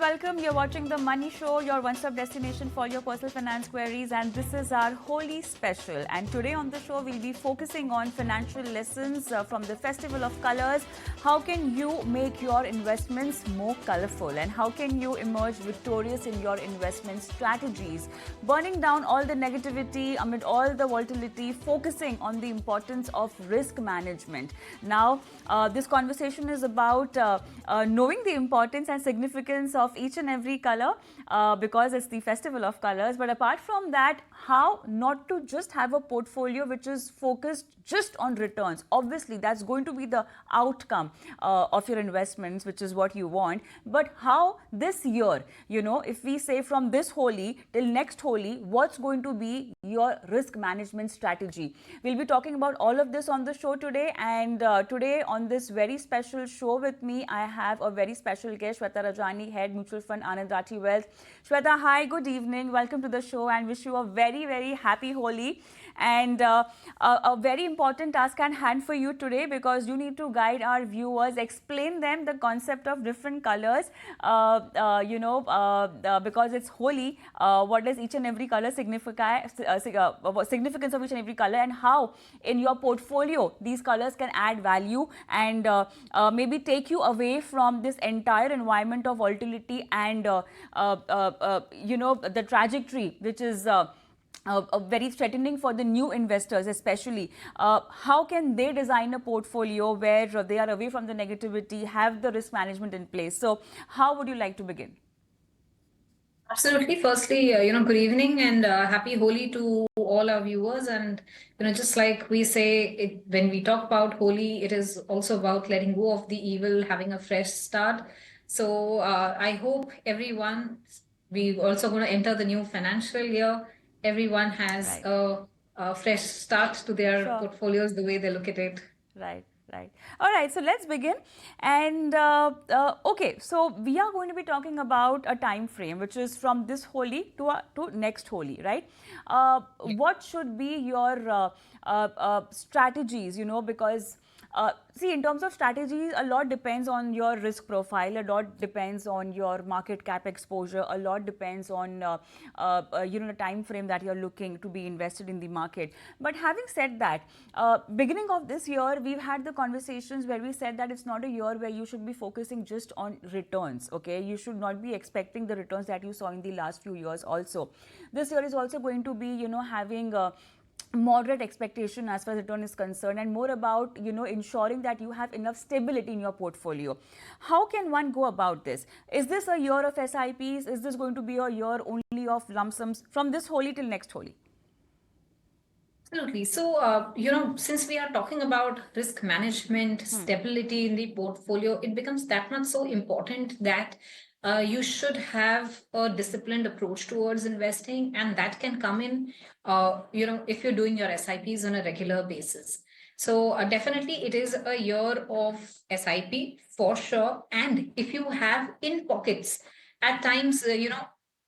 welcome. You're watching The Money Show, your one-stop destination for your personal finance queries, and this is our Holi special. And today on the show, we'll be focusing on financial lessons from the Festival of Colors. How can you make your investments more colorful, and how can you emerge victorious in your investment strategies? Burning down all the negativity amid all the volatility, focusing on the importance of risk management. Now, this conversation is about knowing the importance and significance of each and every color because it's the Festival of Colors. But apart from that, how not to just have a portfolio which is focused just on returns. Obviously, that's going to be the outcome of your investments, which is what you want. But how this year, if we say from this Holi till next Holi, what's going to be your risk management strategy? We'll be talking about all of this on the show today. And today on this very special show with me, I have a very special guest, Shweta Rajani, Head Mutual Fund, Anand Rathi Wealth. Shweta, hi, good evening. Welcome to the show and wish you a very, very happy Holi. And a very important task at hand for you today because you need to guide our viewers, explain them the concept of different colors, because it's Holi. What does each and every color signify, significance of each and every color, and how in your portfolio these colors can add value and maybe take you away from this entire environment of volatility and the trajectory which is very threatening for the new investors especially. How can they design a portfolio where they are away from the negativity, have the risk management in place? So how would you like to begin? Absolutely. Firstly, good evening and happy Holi to all our viewers. And, just like we say, when we talk about Holi, it is also about letting go of the evil, having a fresh start. So I hope everyone, we're also going to enter the new financial year. Everyone has a fresh start to their portfolios, the way they look at it. Right. Right. All right. So let's begin. And okay. So we are going to be talking about a time frame, which is from this Holi to next Holi, right? What should be your strategies? Because see, in terms of strategies, a lot depends on your risk profile. A lot depends on your market cap exposure. A lot depends on the time frame that you're looking to be invested in the market. But having said that, beginning of this year, we've had the conversations where we said that it's not a year where you should be focusing just on returns. Okay, you should not be expecting the returns that you saw in the last few years. Also, this year is also going to be having moderate expectation as far as return is concerned, and more about ensuring that you have enough stability in your portfolio. How can one go about this? Is this a year of SIPs? Is this going to be a year only of lump sums from this Holi till next Holi? Absolutely. So, since we are talking about risk management, stability in the portfolio, it becomes that much so important that you should have a disciplined approach towards investing, and that can come in, if you're doing your SIPs on a regular basis. So definitely it is a year of SIP for sure. And if you have in pockets, at times,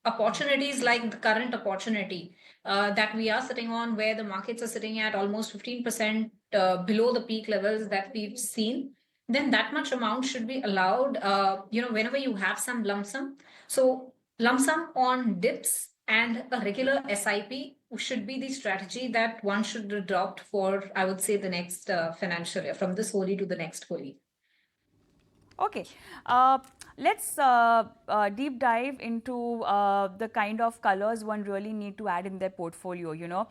opportunities like the current opportunity that we are sitting on, where the markets are sitting at almost 15% below the peak levels that we've seen, then that much amount should be allowed, whenever you have some lump sum. So lump sum on dips and a regular SIP should be the strategy that one should adopt for, I would say, the next financial year, from this Holi to the next Holi. Okay, let's deep dive into the kind of colors one really need to add in their portfolio.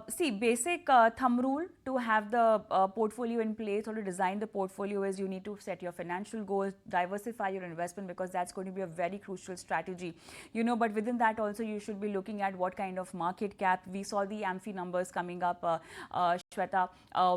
See, basic thumb rule to have the portfolio in place or to design the portfolio is you need to set your financial goals, diversify your investment, because that's going to be a very crucial strategy. But within that also you should be looking at what kind of market cap. We saw the AMFI numbers coming up, Shweta,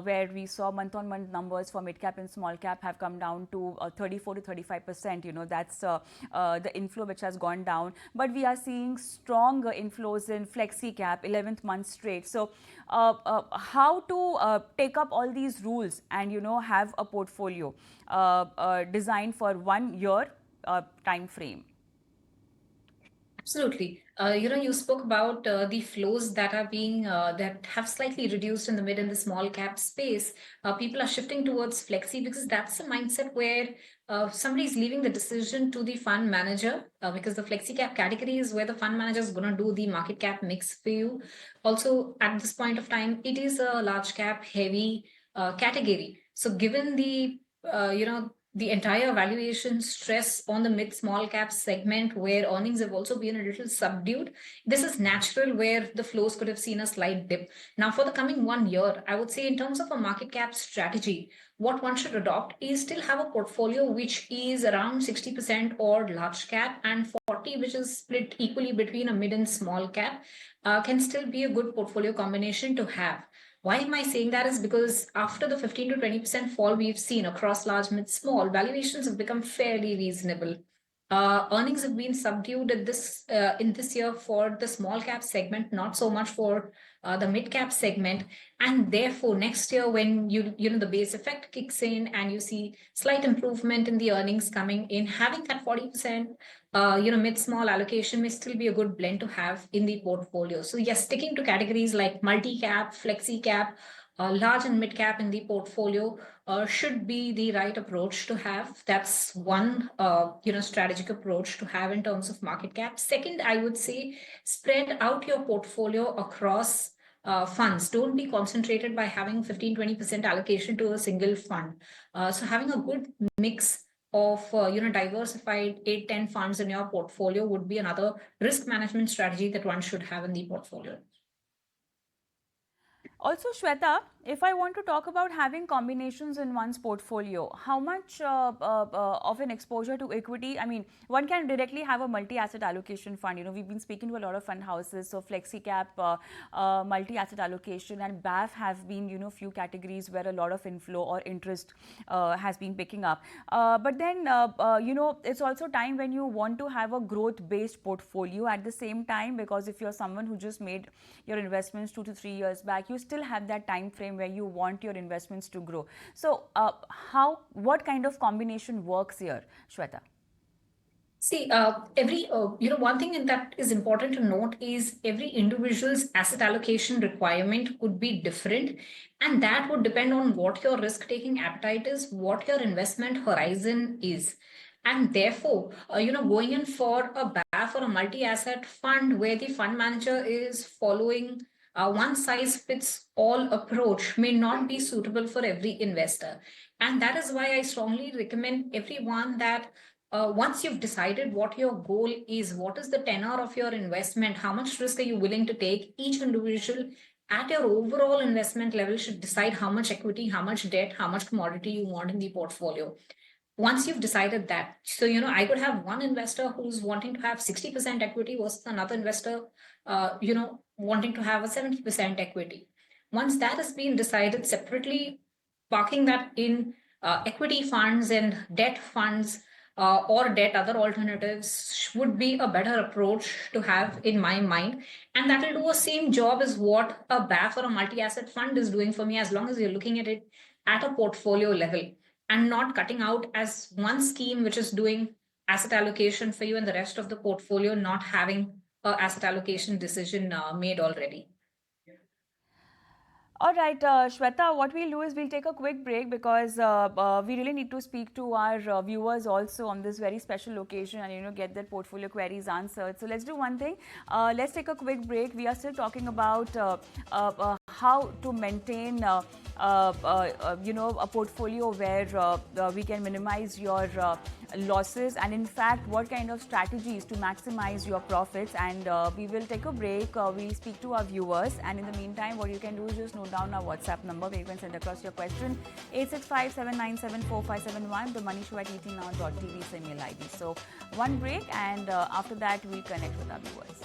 where we saw month-on-month numbers for mid cap and small cap have come down to 34 to 35%. That's the inflow which has gone down. But we are seeing strong inflows in flexi cap, 11th month straight. So how to take up all these rules and have a portfolio designed for 1 year time frame? Absolutely. You spoke about the flows that are being that have slightly reduced in the mid and the small cap space. People are shifting towards flexi because that's a mindset where somebody is leaving the decision to the fund manager, because the flexi cap category is where the fund manager is going to do the market cap mix for you. Also, at this point of time, it is a large cap heavy category. So, given the entire valuation stress on the mid small cap segment where earnings have also been a little subdued, this is natural where the flows could have seen a slight dip. Now, for the coming 1 year, I would say in terms of a market cap strategy, what one should adopt is still have a portfolio which is around 60% or large cap and 40 which is split equally between a mid and small cap, can still be a good portfolio combination to have. Why am I saying that is because after the 15 to 20% fall we've seen across large, mid, small, valuations have become fairly reasonable. Earnings have been subdued at this in this year for the small cap segment, not so much for the mid cap segment, and therefore next year when the base effect kicks in and you see slight improvement in the earnings coming in, having that 40% mid small allocation may still be a good blend to have in the portfolio. So yes, sticking to categories like multi cap, flexi cap, large and mid cap in the portfolio should be the right approach to have. That's one strategic approach to have in terms of market cap. Second, I would say spread out your portfolio across funds. Don't be concentrated by having 15-20% allocation to a single fund. So having a good mix of diversified 8-10 funds in your portfolio would be another risk management strategy that one should have in the portfolio. Also, Shweta, if I want to talk about having combinations in one's portfolio, how much of an exposure to equity? I mean, one can directly have a multi-asset allocation fund. We've been speaking to a lot of fund houses, so FlexiCap, multi-asset allocation, and BAF have been, few categories where a lot of inflow or interest has been picking up. But then, it's also time when you want to have a growth-based portfolio at the same time, because if you're someone who just made your investments 2 to 3 years back, you still have that time frame where you want your investments to grow. So what kind of combination works here, Shweta? See, one thing that is important to note is every individual's asset allocation requirement could be different. And that would depend on what your risk taking appetite is, what your investment horizon is. And therefore, going in for a BAF or a multi-asset fund where the fund manager is following one size fits all approach may not be suitable for every investor. And that is why I strongly recommend everyone that once you've decided what your goal is, what is the tenor of your investment, how much risk are you willing to take, each individual at your overall investment level should decide how much equity, how much debt, how much commodity you want in the portfolio. Once you've decided that, so I could have one investor who's wanting to have 60% equity versus another investor wanting to have a 70% equity. Once that has been decided separately, parking that in equity funds and debt funds, or debt other alternatives would be a better approach to have in my mind, and that will do a same job as what a BAF or a multi-asset fund is doing for me, as long as you're looking at it at a portfolio level and not cutting out as one scheme which is doing asset allocation for you and the rest of the portfolio not having a asset allocation decision made already. All right, Shweta, what we'll do is we'll take a quick break because we really need to speak to our viewers also on this very special occasion and get their portfolio queries answered. So let's do one thing. Let's take a quick break. We are still talking about how to maintain a portfolio where we can minimize your losses, and in fact what kind of strategies to maximize your profits. And we will take a break. We'll speak to our viewers, and in the meantime what you can do is just note down our WhatsApp number where you can send across your question, 865-797-4571, the moneyshow@etnow.tv is email ID. So one break, and after that we'll connect with our viewers.